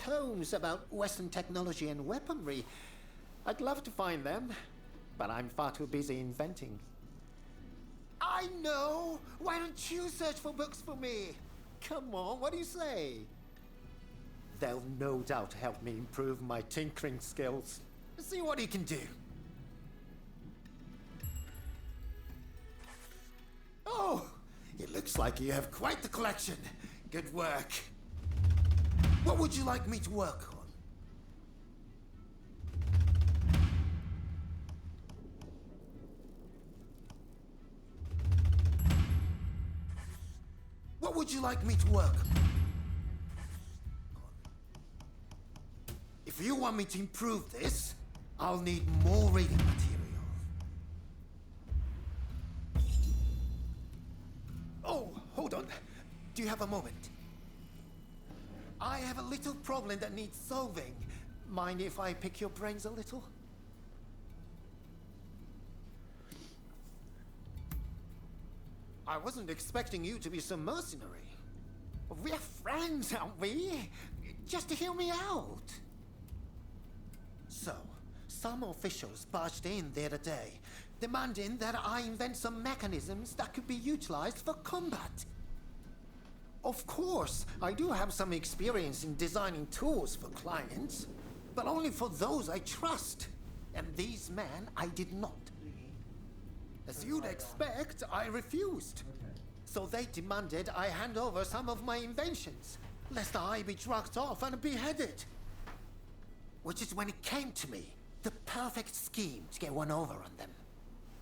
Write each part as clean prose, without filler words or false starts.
tomes about Western technology and weaponry. I'd love to find them, but I'm far too busy inventing. I know! Why don't you search for books for me? Come on, what do you say? They'll no doubt help me improve my tinkering skills. See what you can do. Oh! It looks like you have quite the collection. Good work. What would you like me to work on? What would you like me to work on? If you want me to improve this, I'll need more reading material. Oh, hold on. Do you have a moment? I have a little problem that needs solving. Mind if I pick your brains a little? I wasn't expecting you to be so mercenary. We're friends, aren't we? Just to hear me out. So, some officials barged in the other day, demanding that I invent some mechanisms that could be utilized for combat. Of course, I do have some experience in designing tools for clients, but only for those I trust. And these men, I did not. As you'd expect, I refused. So they demanded I hand over some of my inventions, lest I be drugged off and beheaded. Which is when it came to me, the perfect scheme to get one over on them.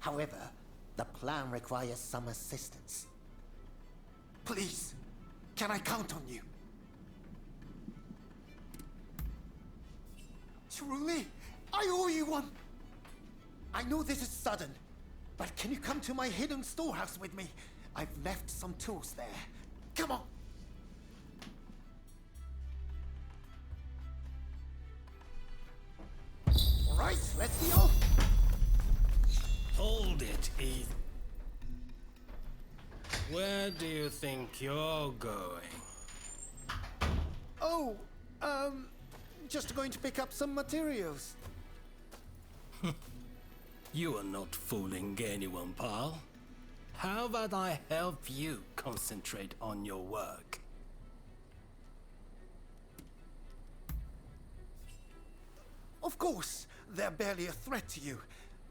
However, the plan requires some assistance. Please, can I count on you? Truly, I owe you one. I know this is sudden, but can you come to my hidden storehouse with me? I've left some tools there. Come on. All right, let's be off. Hold it, Ethan. Where do you think you're going? Oh, just going to pick up some materials. You are not fooling anyone, pal. How about I help you concentrate on your work? Of course, they're barely a threat to you.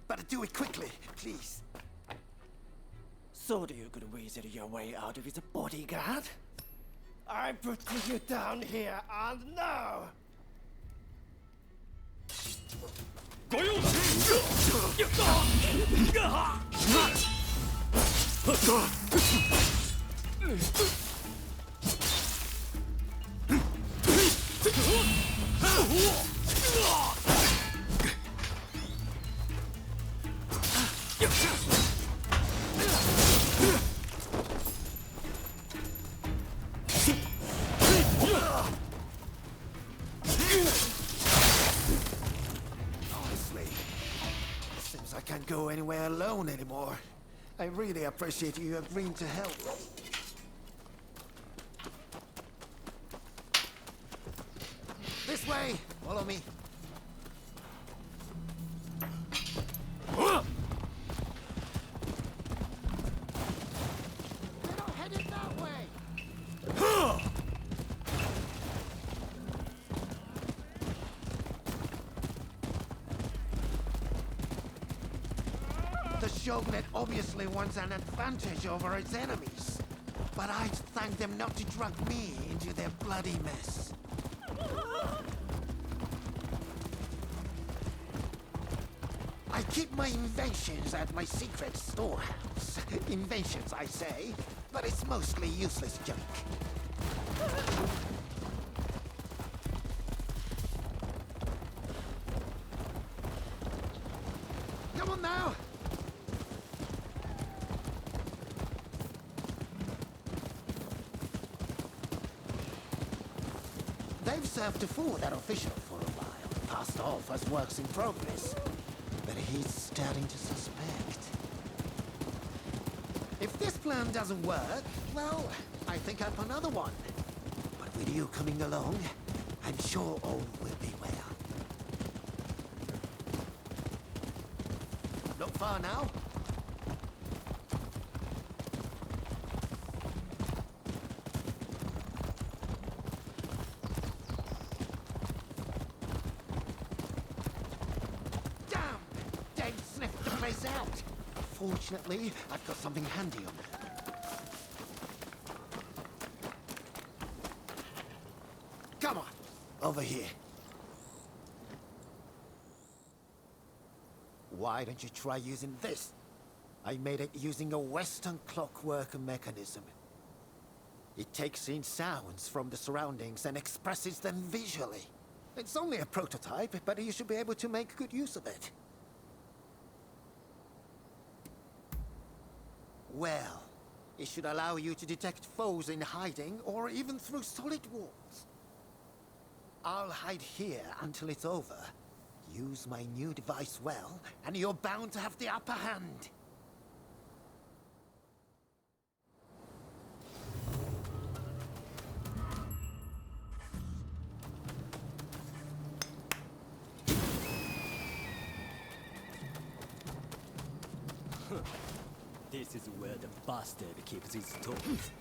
But do it quickly, please. So do you could weasel your way out of his bodyguard? I'm putting you down here and now! Honestly, seems I can't go anywhere alone anymore. I really appreciate you agreeing to help. This way! Follow me. They're not headed that way! The Shogunate obviously wants an advantage over its enemies. But I'd thank them not to drag me into their bloody mess. I keep my inventions at my secret storehouse. Inventions, I say, but it's mostly useless junk. Come on now! They've served to fool that official for a while, passed off as works in progress. But he's starting to suspect. If this plan doesn't work, well, I think up another one. But with you coming along, I'm sure all will be well. Not far now. Damn! Dave sniffed the place out. Fortunately, I've got something handy on me. Come on, over here. Why don't you try using this? I made it using a Western clockwork mechanism. It takes in sounds from the surroundings and expresses them visually. It's only a prototype, but you should be able to make good use of it. Well, it should allow you to detect foes in hiding or even through solid walls. I'll hide here until it's over. Use my new device well, and you're bound to have the upper hand. This is where the bastard keeps his toys.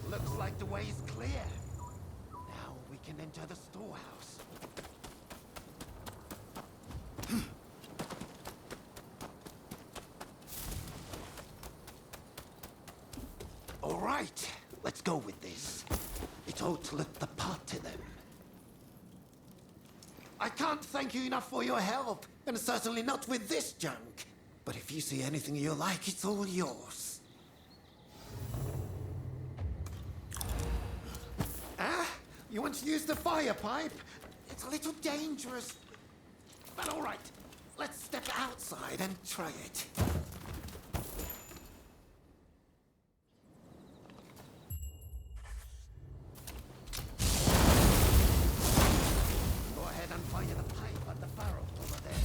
Looks like the way is clear. Now we can enter the storehouse. All right, let's go with this. It ought to look the part to them. I can't thank you enough for your help, and certainly not with this junk. But if you see anything you like, it's all yours. You want to use the fire pipe? It's a little dangerous. But all right, let's step outside and try it. Go ahead and fire the pipe at the barrel over there.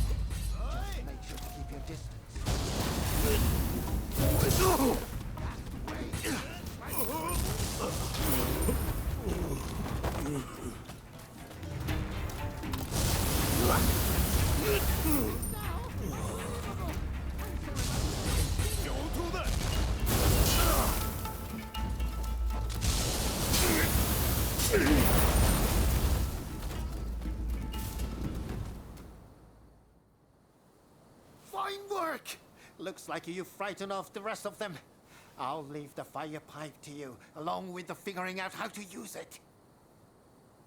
Just make sure to keep your distance. Fine work! Looks like you frightened off the rest of them. I'll leave the fire pipe to you, along with the figuring out how to use it.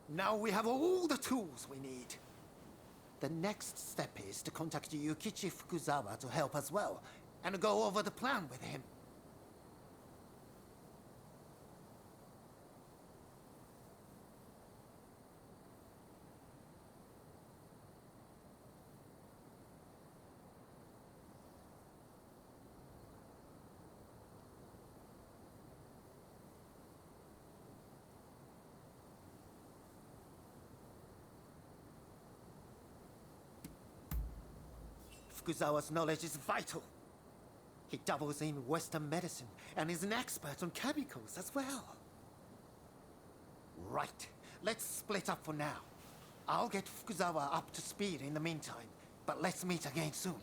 Now we have all the tools we need. The next step is to contact Yukichi Fukuzawa to help as well, and go over the plan with him. Fukuzawa's knowledge is vital. He doubles in Western medicine and is an expert on chemicals as well. Right. Let's split up for now. I'll get Fukuzawa up to speed in the meantime, but let's meet again soon.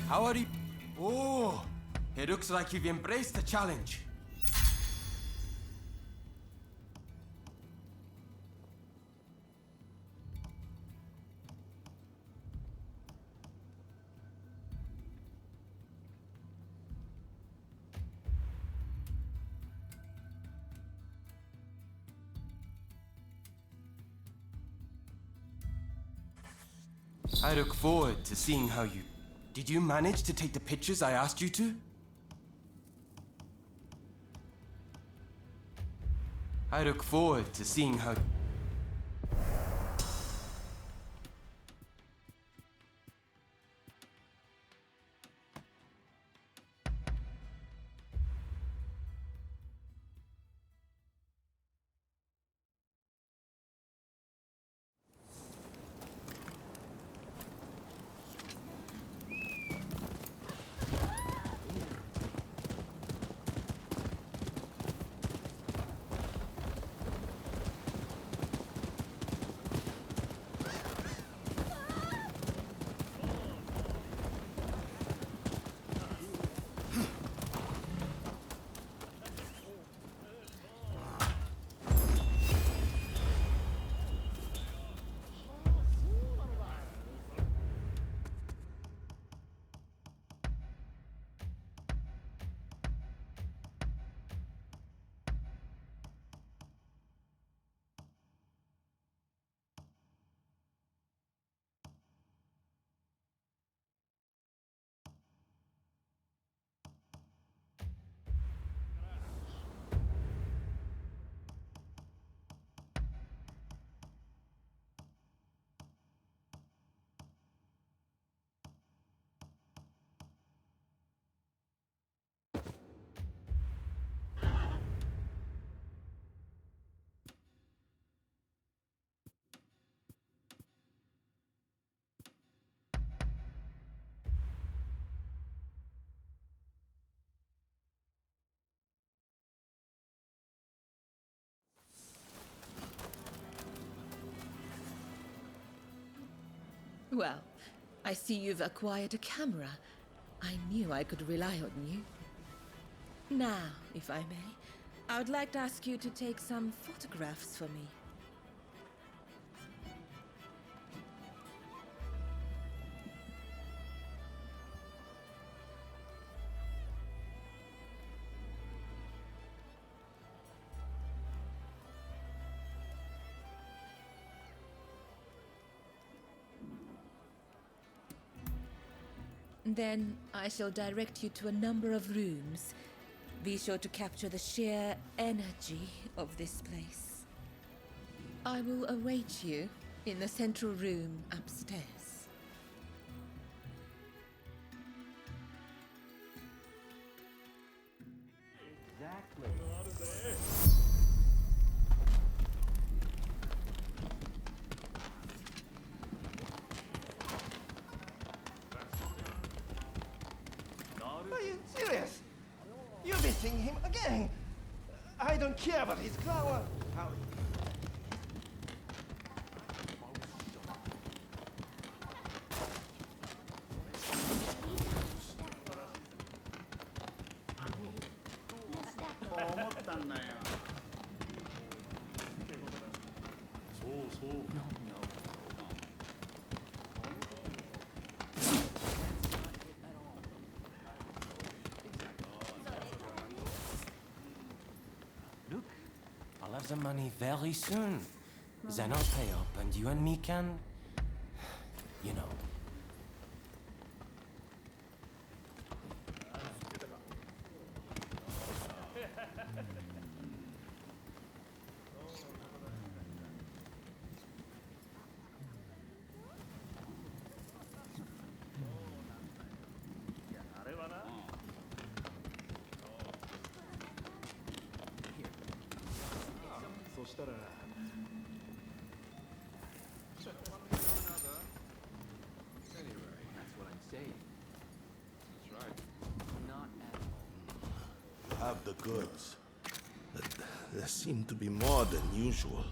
How are you? Oh, it looks like you've embraced the challenge. I look forward to seeing how you... Did you manage to take the pictures I asked you to? I look forward to seeing how... Well, I see you've acquired a camera. I knew I could rely on you. Now, if I may, I would like to ask you to take some photographs for me. Then I shall direct you to a number of rooms. Be sure to capture the sheer energy of this place. I will await you in the central room upstairs. Are you serious? You're missing him again. I don't care about his flower. How... Look, I'll have the money very soon. Then I'll pay up and you and me can... You know. Have the goods. There seem to be more than usual.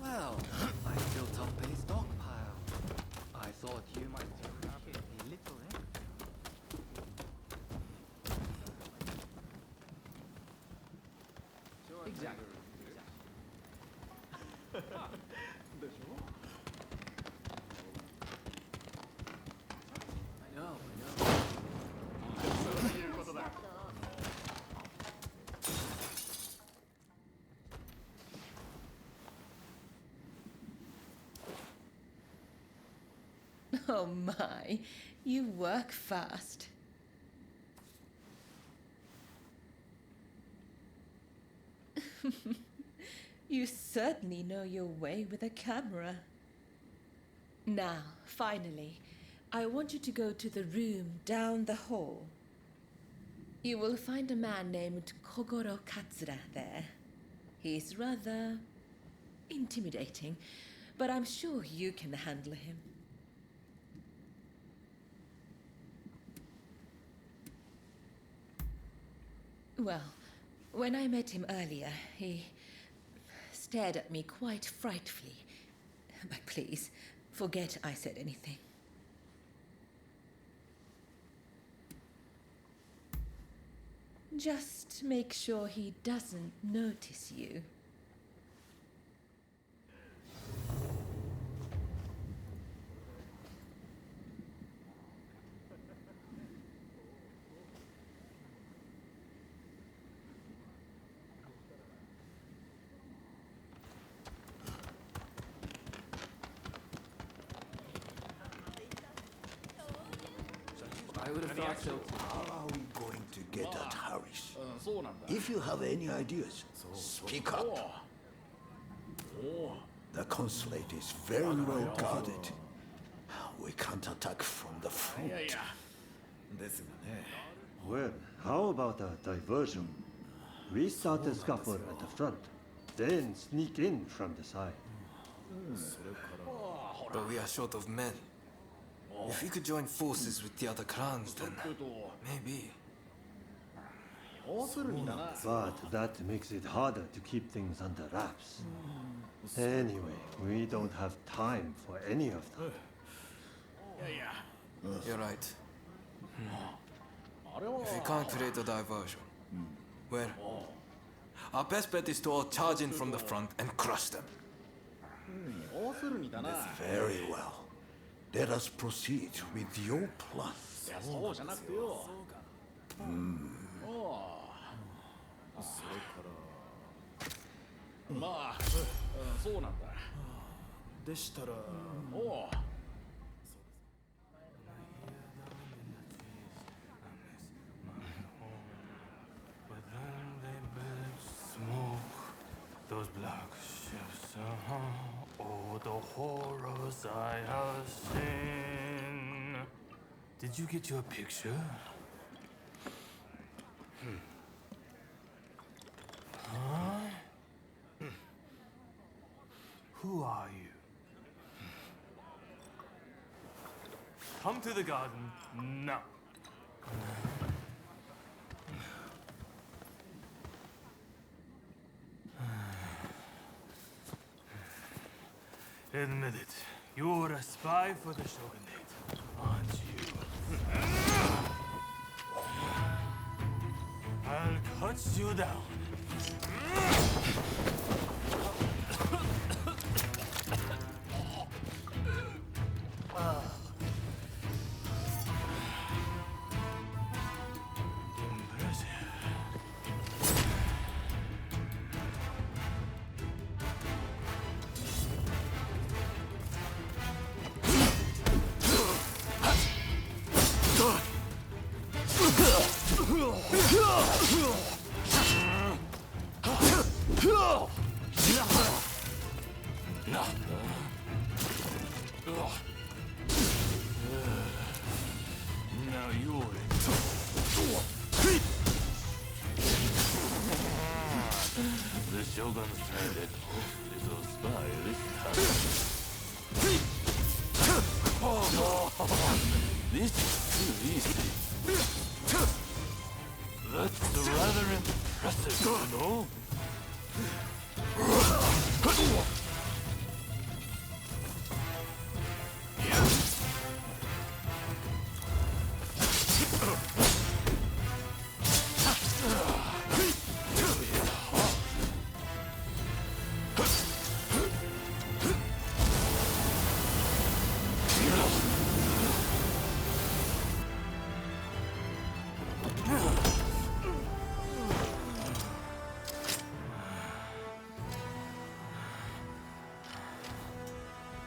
Well, I built up a stockpile. I thought you might appreciate a little extra. Exactly. I know. Oh my, you work fast. You certainly know your way with a camera. Now, finally, I want you to go to the room down the hall. You will find a man named Kogoro Katsura there. He's rather intimidating, but I'm sure you can handle him. Well, when I met him earlier, he stared at me quite frightfully. But please, forget I said anything. Just make sure he doesn't notice you. I would have thought so. How are we going to get at Harris? If you have any ideas, speak up. The consulate is very well guarded. We can't attack from the front. Well, how about a diversion? We start the scuffle at the front, then sneak in from the side. But we are short of men. If we could join forces with the other clans, then maybe. But that makes it harder to keep things under wraps. Anyway, we don't have time for any of that. You're right. If we can't create a diversion, well, our best bet is to all charge in from the front and crush them. Very well. Let us proceed with your plan. those black ships. Oh, the horrors I have seen. Did you get your picture? Huh? Who are you? Come to the garden now. Admit it, you're a spy for the Shogunate, aren't you? I'll cut you down. Now you're the Shogun's turned an off little spy this time. This is too easy. That's rather impressive, you know?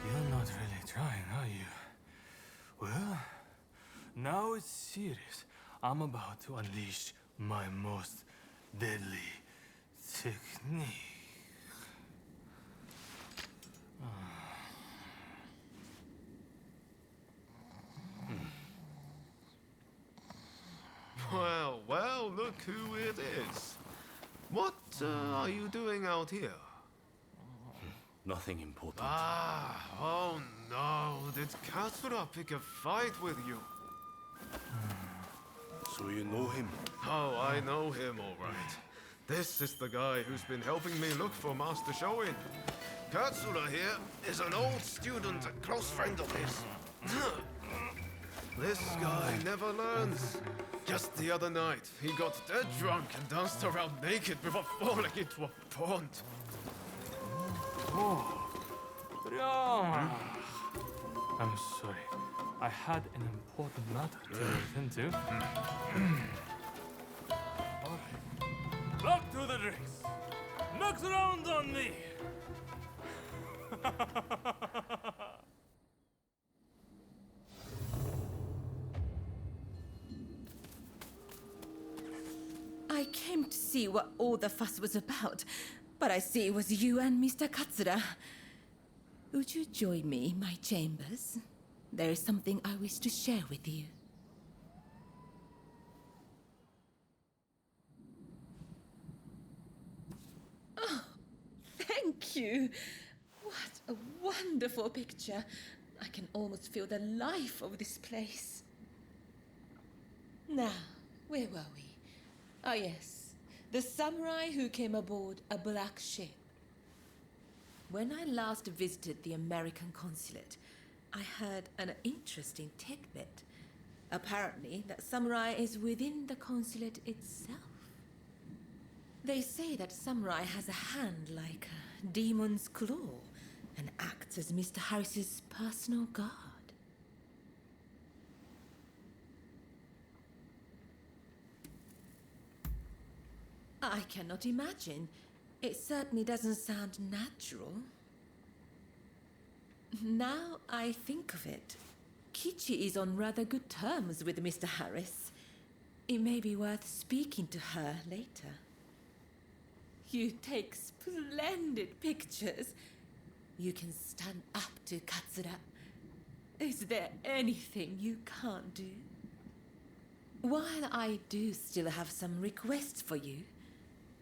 You're not really trying, are you? Well, now it's serious. I'm about to unleash my most deadly technique. Well, well, look who it is. What are you doing out here? Nothing important. Ah, oh no. Did Katsura pick a fight with you? So you know him? Oh, I know him all right. This is the guy who's been helping me look for Master Shoin. Katsura here is an old student, a close friend of his. This guy never learns. Just the other night, he got dead drunk and danced around naked before falling into a pond. I'm sorry. I had an important matter to attend to. Back to the drinks. Next round on me. I came to see what all the fuss was about, but I see it was you and Mr. Katsura. Would you join me in my chambers? There is something I wish to share with you. Oh, thank you. What a wonderful picture. I can almost feel the life of this place. Now, where were we? Oh yes, the samurai who came aboard a black ship. When I last visited the American consulate, I heard an interesting tidbit. Apparently, that samurai is within the consulate itself. They say that samurai has a hand like a demon's claw and acts as Mr. Harris's personal guard. I cannot imagine. It certainly doesn't sound natural. Now I think of it, Kichi is on rather good terms with Mr. Harris. It may be worth speaking to her later. You take splendid pictures. You can stand up to Katsura. Is there anything you can't do? While I do still have some requests for you,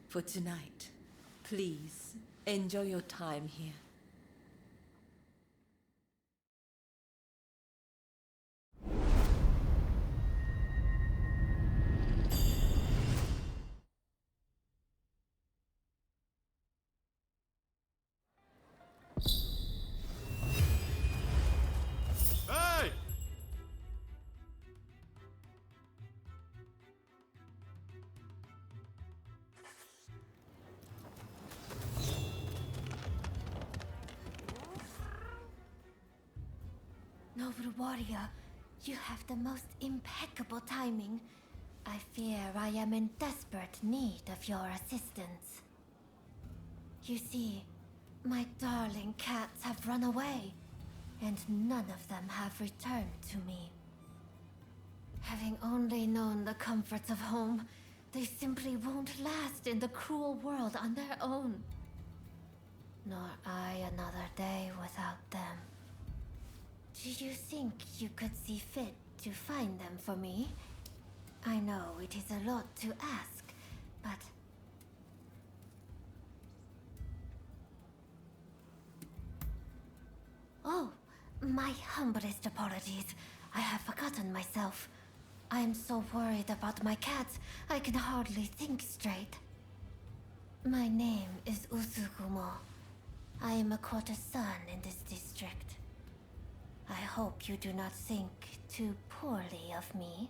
for tonight, please enjoy your time here. Hey! Noble warrior, you have the most impeccable timing. I fear I am in desperate need of your assistance. You see, my darling cats have run away, and none of them have returned to me. Having only known the comforts of home, they simply won't last in the cruel world on their own. Nor I another day without them. Do you think you could see fit to find them for me? I know it is a lot to ask, but... Oh, my humblest apologies. I have forgotten myself. I am so worried about my cats, I can hardly think straight. My name is Usugumo. I am a quarter son in this district. I hope you do not think too poorly of me.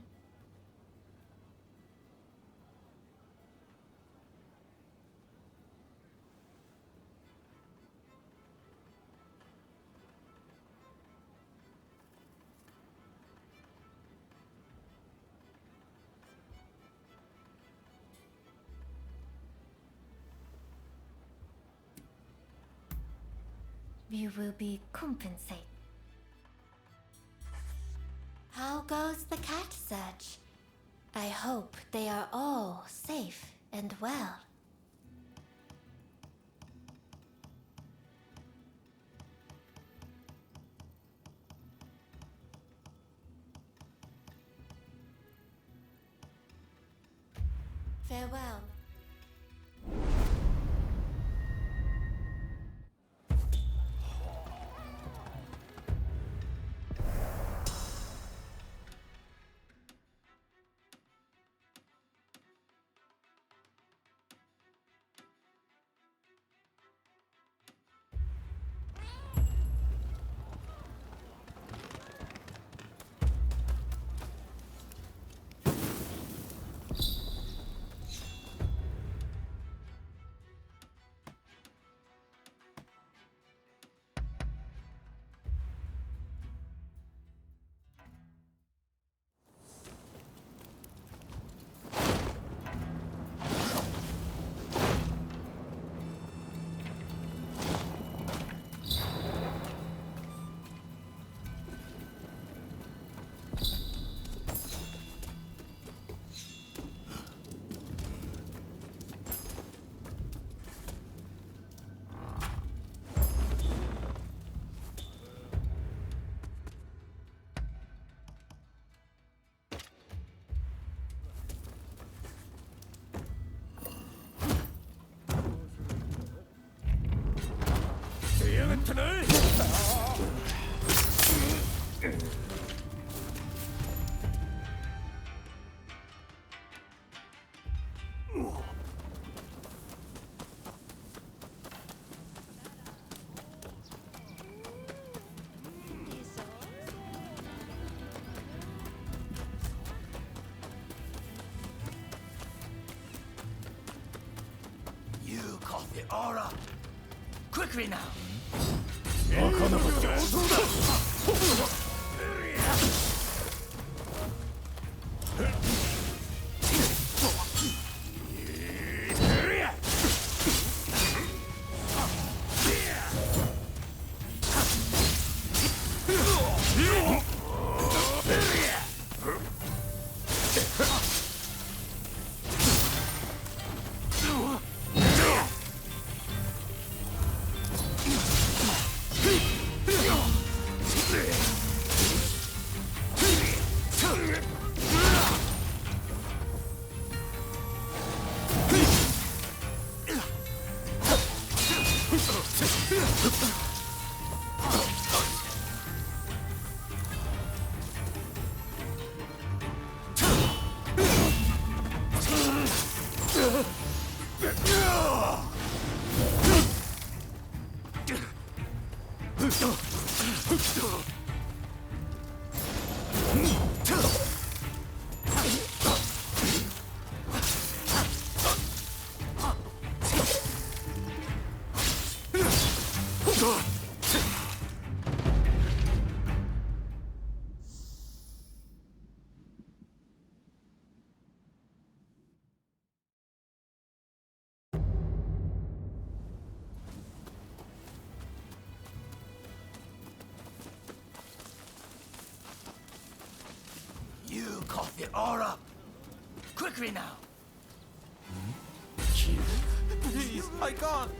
You will be compensated. How goes the cat search? I hope they are all safe and well. Farewell. You caught the aura. Quickly now! You cough it all up. Quickly now. Please, I can't.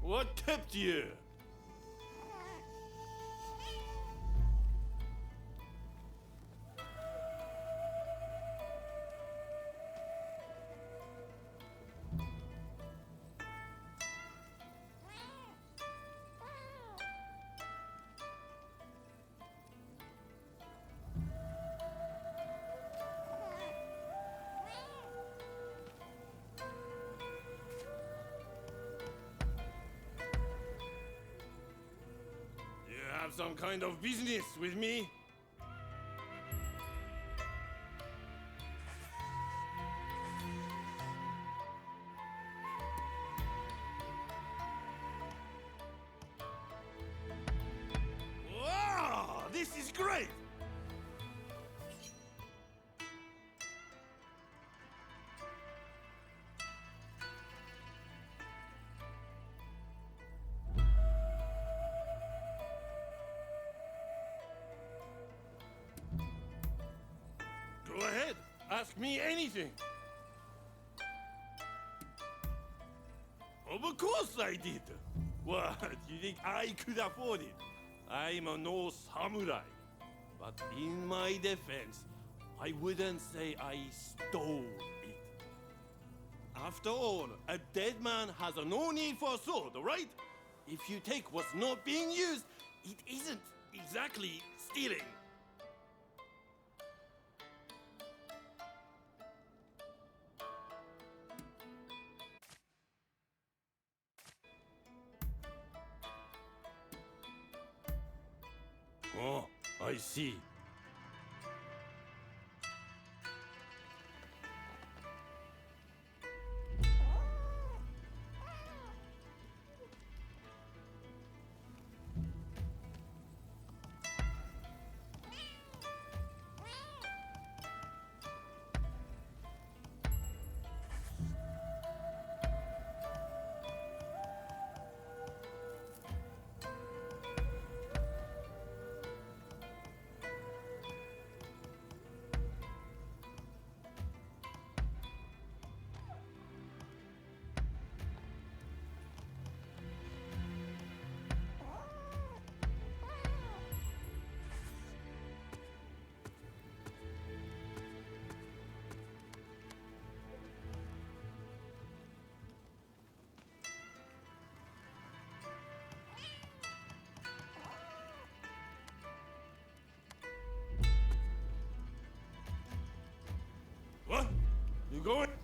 What kept you? Some kind of business with me? Wow, this is great! Go ahead, ask me anything. Of course I did. What, you think I could afford it? I'm no samurai. But in my defense, I wouldn't say I stole it. After all, a dead man has no need for a sword, right? If you take what's not being used, it isn't exactly stealing. Oh, I see. going.